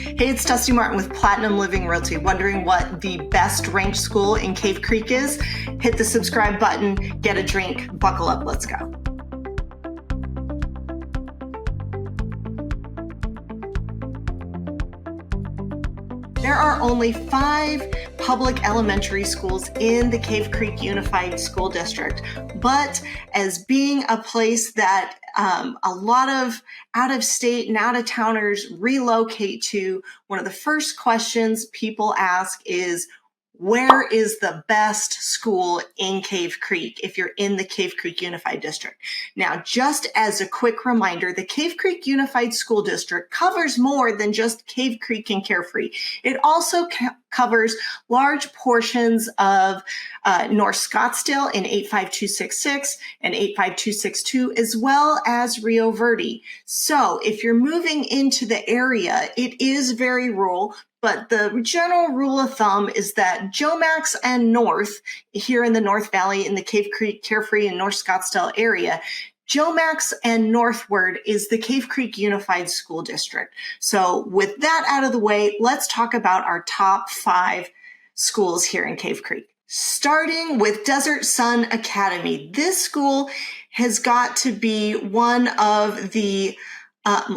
Hey, it's Dusti Martin with Platinum Living Realty. Wondering what the best ranked school in Cave Creek is? Hit the subscribe button, get a drink, buckle up, let's go. There are only 5 public elementary schools in the Cave Creek Unified School District, but as being a place that a lot of out-of-state and out-of-towners relocate to, one of the first questions people ask is, where is the best school in Cave Creek if you're in the Cave Creek Unified District? Now, just as a quick reminder, the Cave Creek Unified School District covers more than just Cave Creek and Carefree. It also covers large portions of North Scottsdale in 85266 and 85262, as well as Rio Verde. So if you're moving into the area, it is very rural, but the general rule of thumb is that Jomax and North, here in the North Valley in the Cave Creek, Carefree, and North Scottsdale area, Jomax and northward is the Cave Creek Unified School District. So with that out of the way, let's talk about our top 5 schools here in Cave Creek. Starting with Desert Sun Academy. This school has got to be one of the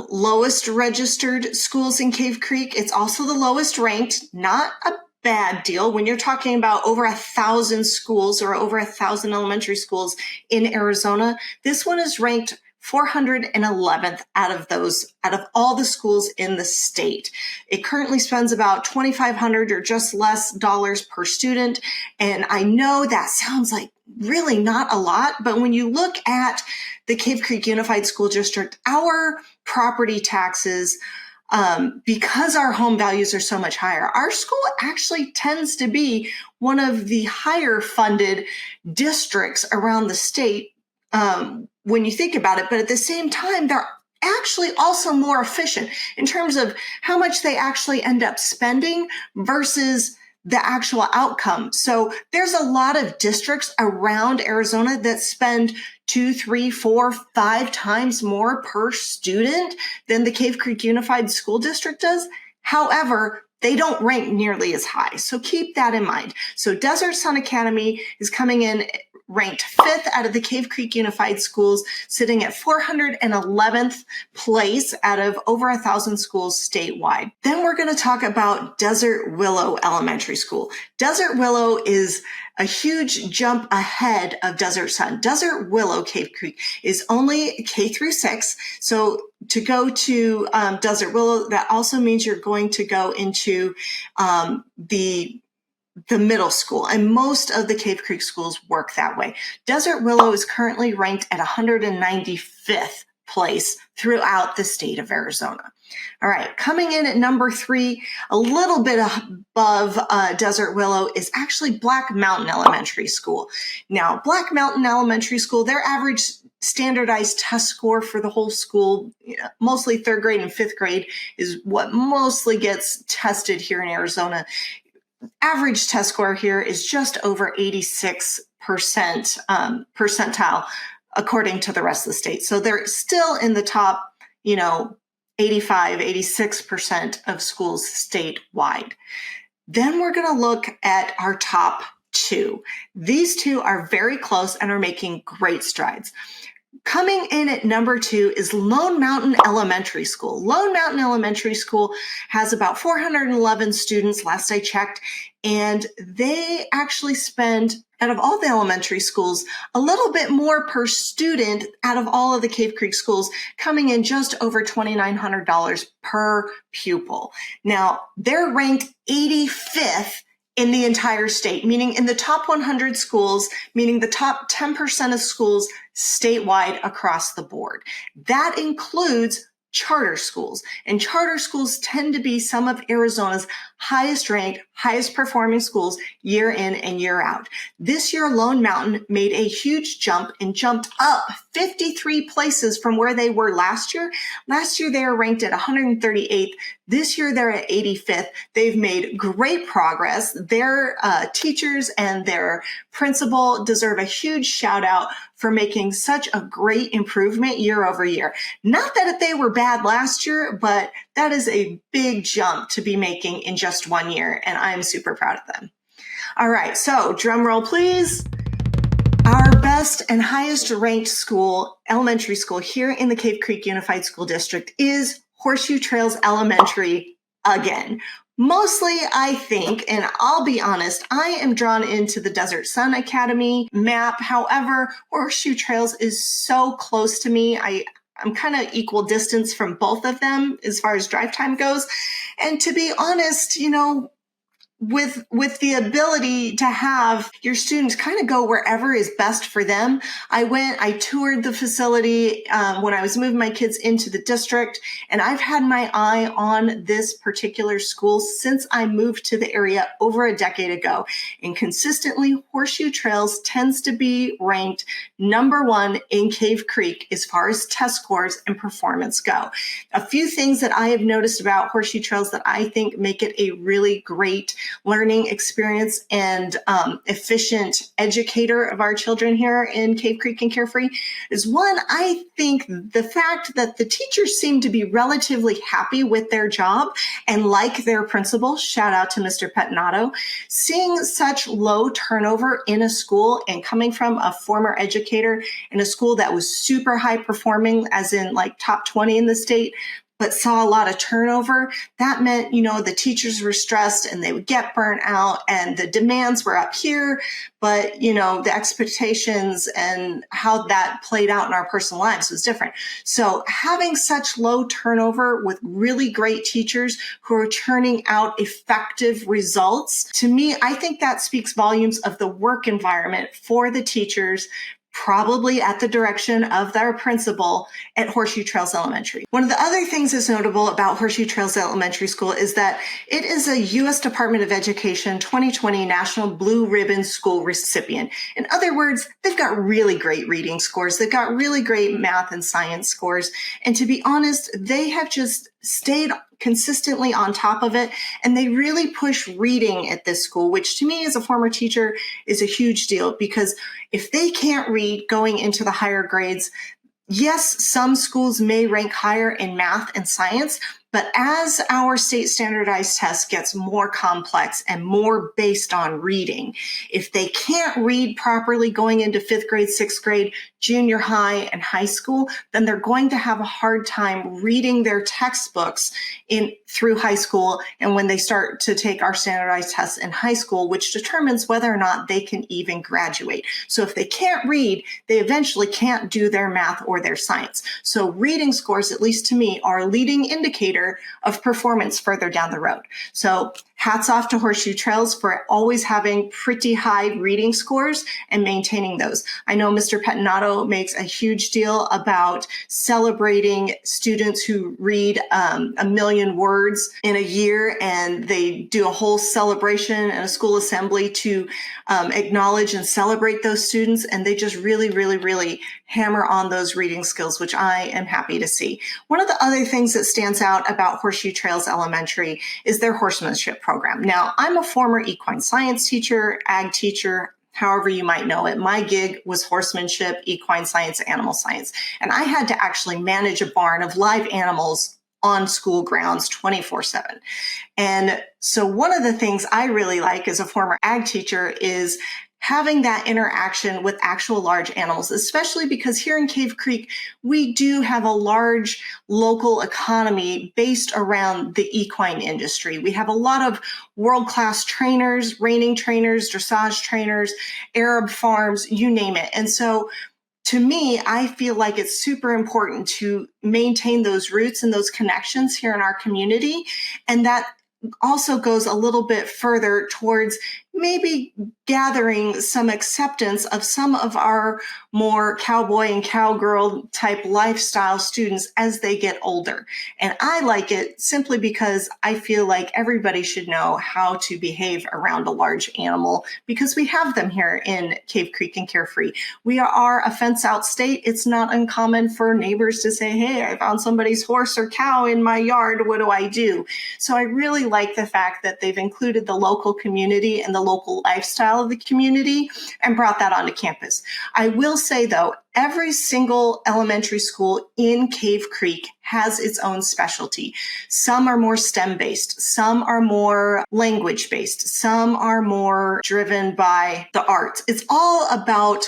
lowest registered schools in Cave Creek. It's also the lowest ranked, not a bad deal when you're talking about over 1,000 schools or over 1,000 elementary schools in Arizona. This one is ranked 411th out of all the schools in the state. It currently spends about $2,500 or just less dollars per student. And I know that sounds like really not a lot, but when you look at the Cave Creek Unified School District, our property taxes, because our home values are so much higher, our school actually tends to be one of the higher funded districts around the state when you think about it. But at the same time, they're actually also more efficient in terms of how much they actually end up spending versus the actual outcome. So there's a lot of districts around Arizona that spend 2, 3, 4, 5 times more per student than the Cave Creek Unified School District does. However, they don't rank nearly as high. So keep that in mind. So Desert Sun Academy is coming in ranked 5th out of the Cave Creek Unified Schools, sitting at 411th place out of over 1,000 schools statewide. Then we're going to talk about Desert Willow Elementary School. Desert Willow is a huge jump ahead of Desert Sun. Desert Willow Cave Creek is only K through 6. So to go to Desert Willow, that also means you're going to go into the middle school, and most of the Cave Creek schools work that way. Desert Willow is currently ranked at 195th place throughout the state of Arizona. All right, coming in at number 3, a little bit above Desert Willow, is actually Black Mountain Elementary School. Now, Black Mountain Elementary School, their average standardized test score for the whole school, mostly 3rd grade and 5th grade, is what mostly gets tested here in Arizona. Average test score here is just over 86% percentile according to the rest of the state. So they're still in the top, 85, 86% of schools statewide. Then we're going to look at our top 2. These 2 are very close and are making great strides. Coming in at number 2 is Lone Mountain Elementary School. Lone Mountain Elementary School has about 411 students, last I checked, and they actually spend, out of all the elementary schools, a little bit more per student out of all of the Cave Creek schools, coming in just over $2,900 per pupil. Now, they're ranked 85th in the entire state, meaning in the top 100 schools, meaning the top 10% of schools statewide across the board. That includes charter schools, and charter schools tend to be some of Arizona's highest ranked, highest performing schools year in and year out. This year, Lone Mountain made a huge jump and jumped up 53 places from where they were last year. Last year, they were ranked at 138th. This year, they're at 85th. They've made great progress. Their teachers and their principal deserve a huge shout out for making such a great improvement year over year. Not that they were bad last year, but That is a big jump to be making in just 1 year, and I'm super proud of them. All right, so drum roll, please. Our best and highest ranked school, elementary school here in the Cave Creek Unified School District is Horseshoe Trails Elementary again. Mostly, I think, and I'll be honest, I am drawn into the Desert Sun Academy map. However, Horseshoe Trails is so close to me. I'm kind of equal distance from both of them as far as drive time goes. And to be honest, with the ability to have your students kind of go wherever is best for them. I toured the facility when I was moving my kids into the district, and I've had my eye on this particular school since I moved to the area over a decade ago. And consistently, Horseshoe Trails tends to be ranked #1 in Cave Creek as far as test scores and performance go. A few things that I have noticed about Horseshoe Trails that I think make it a really great learning experience and efficient educator of our children here in Cave Creek and Carefree is one, I think the fact that the teachers seem to be relatively happy with their job and like their principal. Shout out to Mr. Pettinato. Seeing such low turnover in a school and coming from a former educator in a school that was super high performing, as in like top 20 in the state, but saw a lot of turnover, that meant, the teachers were stressed and they would get burnt out and the demands were up here, but, the expectations and how that played out in our personal lives was different. So having such low turnover with really great teachers who are churning out effective results, to me, I think that speaks volumes of the work environment for the teachers, probably at the direction of their principal at Horseshoe Trails Elementary. One of the other things that's notable about Horseshoe Trails Elementary School is that it is a U.S. Department of Education 2020 National Blue Ribbon School recipient. In other words, they've got really great reading scores. They've got really great math and science scores. And to be honest, they have just stayed consistently on top of it, and they really push reading at this school, which to me as a former teacher is a huge deal, because if they can't read going into the higher grades, yes, some schools may rank higher in math and science, but as our state standardized test gets more complex and more based on reading, if they can't read properly going into 5th grade, 6th grade, junior high, and high school, then they're going to have a hard time reading their textbooks through high school and when they start to take our standardized tests in high school, which determines whether or not they can even graduate. So if they can't read, they eventually can't do their math or their science. So reading scores, at least to me, are a leading indicator of performance further down the road. So hats off to Horseshoe Trails for always having pretty high reading scores and maintaining those. I know Mr. Pettinato makes a huge deal about celebrating students who read 1 million words in a year, and they do a whole celebration and a school assembly to acknowledge and celebrate those students, and they just really, really, really hammer on those reading skills, which I am happy to see. One of the other things that stands out about Horseshoe Trails Elementary is their horsemanship program. Now, I'm a former equine science teacher, ag teacher, however you might know it. My gig was horsemanship, equine science, animal science, and I had to actually manage a barn of live animals on school grounds 24/7. And so one of the things I really like as a former ag teacher is having that interaction with actual large animals, especially because here in Cave Creek, we do have a large local economy based around the equine industry. We have a lot of world-class trainers, reining trainers, dressage trainers, Arab farms, you name it. And so to me, I feel like it's super important to maintain those roots and those connections here in our community. And that also goes a little bit further towards maybe gathering some acceptance of some of our more cowboy and cowgirl type lifestyle students as they get older. And I like it simply because I feel like everybody should know how to behave around a large animal, because we have them here in Cave Creek and Carefree. We are a fence out state. It's not uncommon for neighbors to say, hey, I found somebody's horse or cow in my yard. What do I do? So I really like the fact that they've included the local community and the local lifestyle of the community and brought that onto campus. I will say though, every single elementary school in Cave Creek has its own specialty. Some are more STEM-based, some are more language-based, some are more driven by the arts. It's all about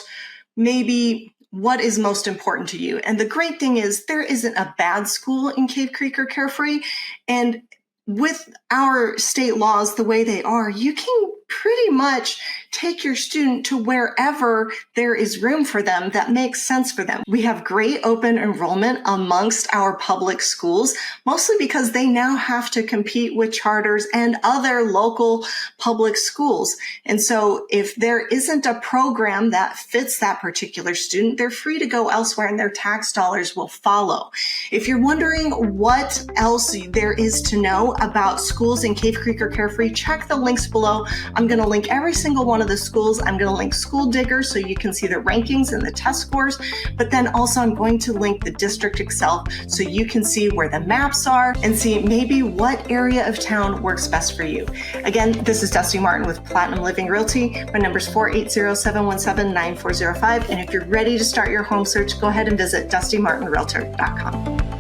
maybe what is most important to you. And the great thing is there isn't a bad school in Cave Creek or Carefree. And with our state laws the way they are, you can pretty much take your student to wherever there is room for them that makes sense for them. We have great open enrollment amongst our public schools, mostly because they now have to compete with charters and other local public schools. And so if there isn't a program that fits that particular student, they're free to go elsewhere and their tax dollars will follow. If you're wondering what else there is to know about schools in Cave Creek or Carefree, check the links below. I'm going to link every single one of the schools. I'm going to link School Digger so you can see the rankings and the test scores, but then also I'm going to link the district itself so you can see where the maps are and see maybe what area of town works best for you. Again, this is Dusti Martin with Platinum Living Realty. My number is 480-717-9405. And if you're ready to start your home search, go ahead and visit dustimartinrealtor.com.